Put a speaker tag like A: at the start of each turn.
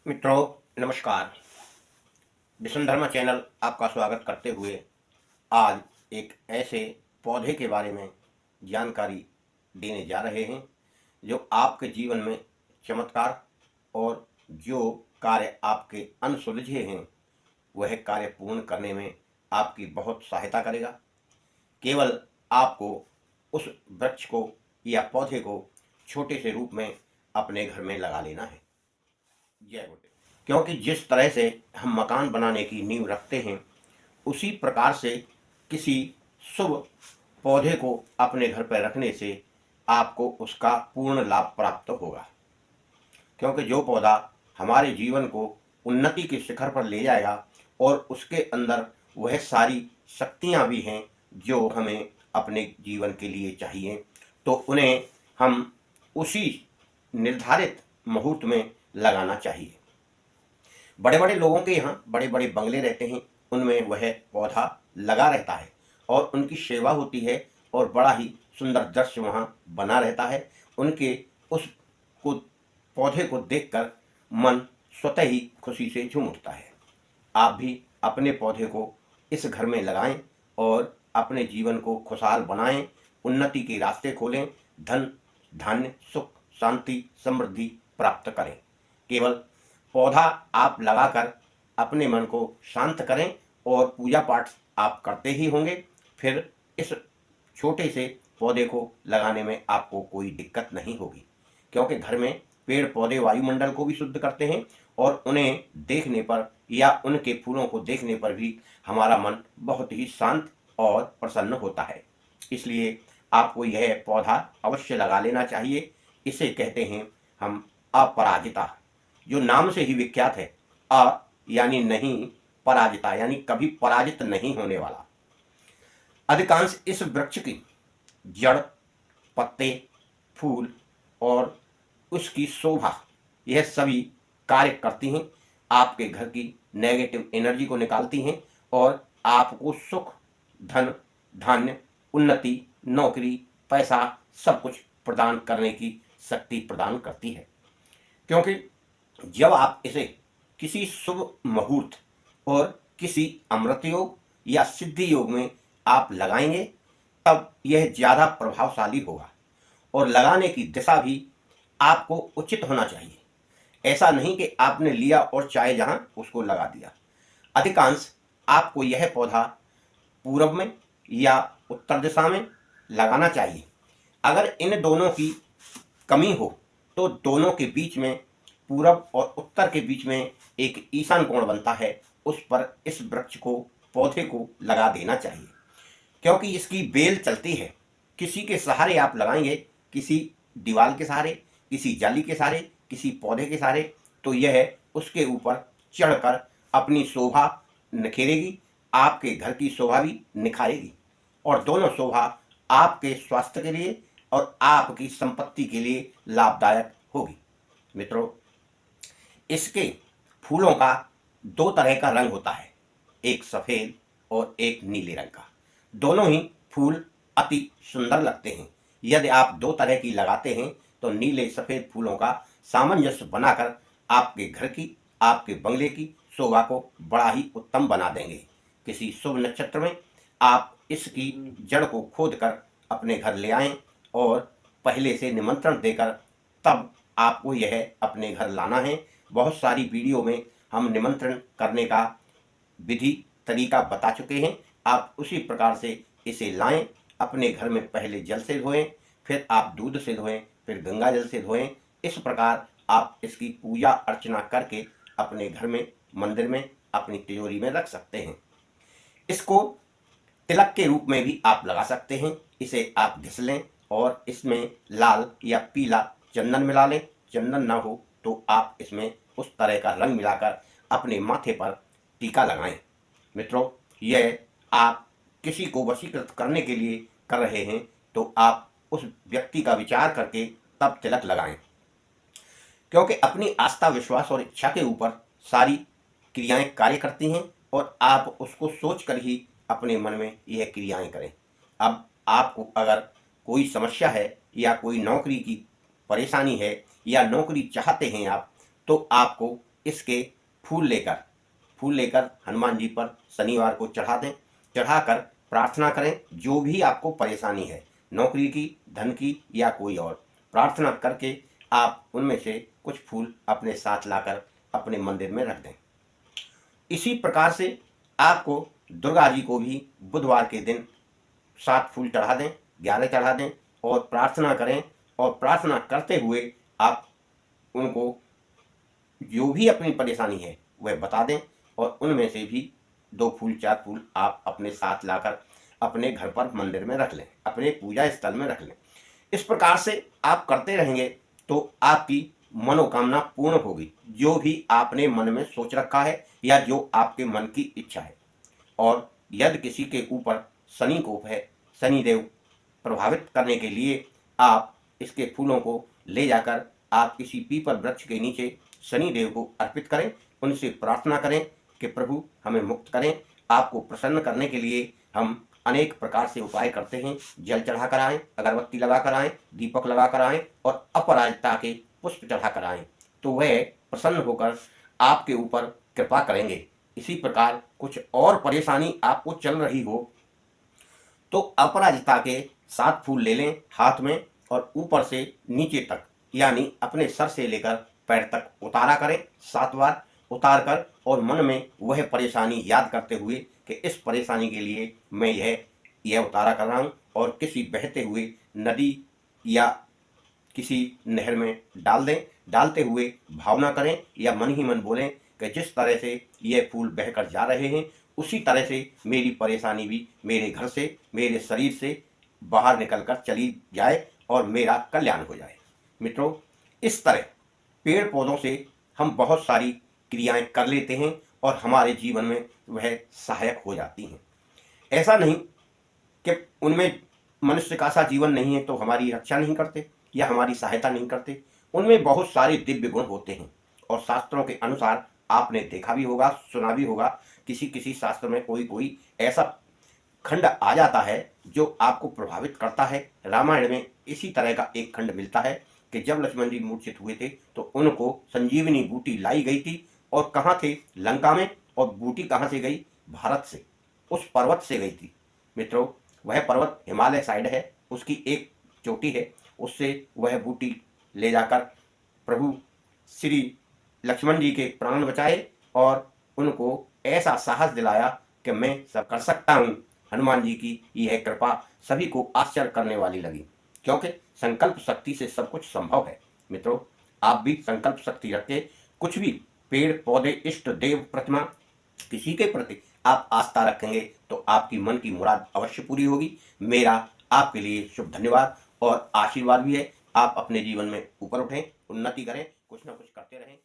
A: मित्रों, नमस्कार। विष्णु धर्म चैनल आपका स्वागत करते हुए आज एक ऐसे पौधे के बारे में जानकारी देने जा रहे हैं जो आपके जीवन में चमत्कार और जो कार्य आपके अनसुलझे हैं वह कार्य पूर्ण करने में आपकी बहुत सहायता करेगा। केवल आपको उस वृक्ष को या पौधे को छोटे से रूप में अपने घर में लगा लेना है। जय गुरुदेव। क्योंकि जिस तरह से हम मकान बनाने की नींव रखते हैं उसी प्रकार से किसी शुभ पौधे को अपने घर पर रखने से आपको उसका पूर्ण लाभ प्राप्त होगा। क्योंकि जो पौधा हमारे जीवन को उन्नति के शिखर पर ले जाएगा और उसके अंदर वह सारी शक्तियाँ भी हैं जो हमें अपने जीवन के लिए चाहिए, तो उन्हें हम उसी निर्धारित मुहूर्त में लगाना चाहिए। बड़े बड़े लोगों के यहाँ बड़े बड़े बंगले रहते हैं, उनमें वह पौधा लगा रहता है और उनकी सेवा होती है और बड़ा ही सुंदर दृश्य वहाँ बना रहता है। उनके उस को पौधे को देखकर मन स्वतः ही खुशी से झूम उठता है। आप भी अपने पौधे को इस घर में लगाएं और अपने जीवन को खुशहाल बनाएं, उन्नति के रास्ते खोलें, धन धान्य सुख शांति समृद्धि प्राप्त करें। केवल पौधा आप लगाकर अपने मन को शांत करें और पूजा पाठ आप करते ही होंगे, फिर इस छोटे से पौधे को लगाने में आपको कोई दिक्कत नहीं होगी। क्योंकि घर में पेड़ पौधे वायुमंडल को भी शुद्ध करते हैं और उन्हें देखने पर या उनके फूलों को देखने पर भी हमारा मन बहुत ही शांत और प्रसन्न होता है। इसलिए आपको यह पौधा अवश्य लगा लेना चाहिए। इसे कहते हैं हम अपराजिता, जो नाम से ही विख्यात है। अ यानी नहीं, पराजिता यानी कभी पराजित नहीं होने वाला। अधिकांश इस वृक्ष की जड़, पत्ते, फूल और उसकी शोभा यह सभी कार्य करती हैं, आपके घर की नेगेटिव एनर्जी को निकालती हैं और आपको सुख धन धान्य उन्नति नौकरी पैसा सब कुछ प्रदान करने की शक्ति प्रदान करती है। क्योंकि जब आप इसे किसी शुभ मुहूर्त और किसी अमृत योग या सिद्धि योग में आप लगाएंगे तब यह ज़्यादा प्रभावशाली होगा और लगाने की दिशा भी आपको उचित होना चाहिए। ऐसा नहीं कि आपने लिया और चाहे जहां उसको लगा दिया। अधिकांश आपको यह पौधा पूर्व में या उत्तर दिशा में लगाना चाहिए। अगर इन दोनों की कमी हो तो दोनों के बीच में, पूरब और उत्तर के बीच में एक ईशान कोण बनता है, उस पर इस वृक्ष को पौधे को लगा देना चाहिए। क्योंकि इसकी बेल चलती है, किसी के सहारे आप लगाएंगे, किसी दीवार के सहारे, किसी जाली के सहारे, किसी पौधे के सहारे, तो यह उसके ऊपर चढ़कर अपनी शोभा निखेरेगी, आपके घर की शोभा भी निखारेगी और दोनों शोभा आपके स्वास्थ्य के लिए और आपकी संपत्ति के लिए लाभदायक होगी। मित्रों, इसके फूलों का दो तरह का रंग होता है, एक सफ़ेद और एक नीले रंग का। दोनों ही फूल अति सुंदर लगते हैं। यदि आप दो तरह की लगाते हैं तो नीले सफ़ेद फूलों का सामंजस्य बनाकर आपके घर की, आपके बंगले की शोभा को बड़ा ही उत्तम बना देंगे। किसी शुभ नक्षत्र में आप इसकी जड़ को खोदकर अपने घर ले आएं और पहले से निमंत्रण देकर तब आपको यह अपने घर लाना है। बहुत सारी वीडियो में हम निमंत्रण करने का विधि तरीका बता चुके हैं। आप उसी प्रकार से इसे लाएं, अपने घर में पहले जल से धोएं, फिर आप दूध से धोएं, फिर गंगा जल से धोएं। इस प्रकार आप इसकी पूजा अर्चना करके अपने घर में, मंदिर में, अपनी तिजोरी में रख सकते हैं। इसको तिलक के रूप में भी आप लगा सकते हैं। इसे आप घिस लें और इसमें लाल या पीला चंदन मिला लें। चंदन ना हो तो आप इसमें उस तरह का रंग मिलाकर अपने माथे पर टीका लगाएं। मित्रों, यह आप किसी को वशीकृत करने के लिए कर रहे हैं तो आप उस व्यक्ति का विचार करके तब तिलक लगाएं। क्योंकि अपनी आस्था विश्वास और इच्छा के ऊपर सारी क्रियाएं कार्य करती हैं और आप उसको सोचकर ही अपने मन में यह क्रियाएं करें। अब आपको अगर कोई समस्या है या कोई नौकरी की परेशानी है या नौकरी चाहते हैं आप, तो आपको इसके फूल लेकर हनुमान जी पर शनिवार को चढ़ा दें। चढ़ाकर प्रार्थना करें, जो भी आपको परेशानी है, नौकरी की, धन की या कोई और, प्रार्थना करके आप उनमें से कुछ फूल अपने साथ लाकर अपने मंदिर में रख दें। इसी प्रकार से आपको दुर्गा जी को भी बुधवार के दिन 7 फूल चढ़ा दें, 11 चढ़ा दें और प्रार्थना करें। और प्रार्थना करते हुए आप उनको जो भी अपनी परेशानी है वह बता दें और उनमें से भी 2 फूल 4 फूल आप अपने साथ लाकर अपने घर पर मंदिर में रख लें, अपने पूजा स्थल में रख लें। इस प्रकार से आप करते रहेंगे तो आपकी मनोकामना पूर्ण होगी, जो भी आपने मन में सोच रखा है या जो आपके मन की इच्छा है। और यदि किसी के ऊपर शनि कोप है, शनिदेव प्रभावित करने के लिए आप इसके फूलों को ले जाकर आप किसी पीपल वृक्ष के नीचे शनिदेव को अर्पित करें, उनसे प्रार्थना करें कि प्रभु हमें मुक्त करें। आपको प्रसन्न करने के लिए हम अनेक प्रकार से उपाय करते हैं। जल चढ़ा कर आएँ, अगरबत्ती लगा कर आएँ, दीपक लगा कर आएँ और अपराजिता के पुष्प चढ़ा कर आएँ, तो वह प्रसन्न होकर आपके ऊपर कृपा करेंगे। इसी प्रकार कुछ और परेशानी आपको चल रही हो तो अपराजिता के 7 फूल ले लें हाथ में और ऊपर से नीचे तक, यानी अपने सर से लेकर पैर तक उतारा करें। 7 बार उतार कर और मन में वह परेशानी याद करते हुए कि इस परेशानी के लिए मैं यह उतारा कर रहा हूँ, और किसी बहते हुए नदी या किसी नहर में डाल दें। डालते हुए भावना करें या मन ही मन बोलें कि जिस तरह से ये फूल बहकर जा रहे हैं उसी तरह से मेरी परेशानी भी मेरे घर से, मेरे शरीर से बाहर निकलकर चली जाए और मेरा कल्याण हो जाए। मित्रों, इस तरह पेड़ पौधों से हम बहुत सारी क्रियाएं कर लेते हैं और हमारे जीवन में वह सहायक हो जाती हैं। ऐसा नहीं कि उनमें मनुष्य का सा जीवन नहीं है तो हमारी रक्षा नहीं करते या हमारी सहायता नहीं करते। उनमें बहुत सारे दिव्य गुण होते हैं और शास्त्रों के अनुसार आपने देखा भी होगा, सुना भी होगा, किसी किसी शास्त्र में कोई ऐसा खंड आ जाता है जो आपको प्रभावित करता है। रामायण में इसी तरह का एक खंड मिलता है कि जब लक्ष्मण जी मूर्छित हुए थे तो उनको संजीवनी बूटी लाई गई थी, और कहाँ थे? लंका में। और बूटी कहाँ से गई? भारत से, उस पर्वत से गई थी। मित्रों, वह पर्वत हिमालय साइड है, उसकी एक चोटी है, उससे वह बूटी ले जाकर प्रभु श्री लक्ष्मण जी के प्राण बचाए और उनको ऐसा साहस दिलाया कि मैं सब कर सकता हूँ। हनुमान जी की यह कृपा सभी को आश्चर्य करने वाली लगी, क्योंकि संकल्प शक्ति से सब कुछ संभव है। मित्रों, आप भी संकल्प शक्ति रख के कुछ भी पेड़ पौधे, इष्ट देव, प्रतिमा, किसी के प्रति आप आस्था रखेंगे तो आपकी मन की मुराद अवश्य पूरी होगी। मेरा आपके लिए शुभ धन्यवाद और आशीर्वाद भी है। आप अपने जीवन में ऊपर उठें, उन्नति करें, कुछ ना कुछ करते रहें।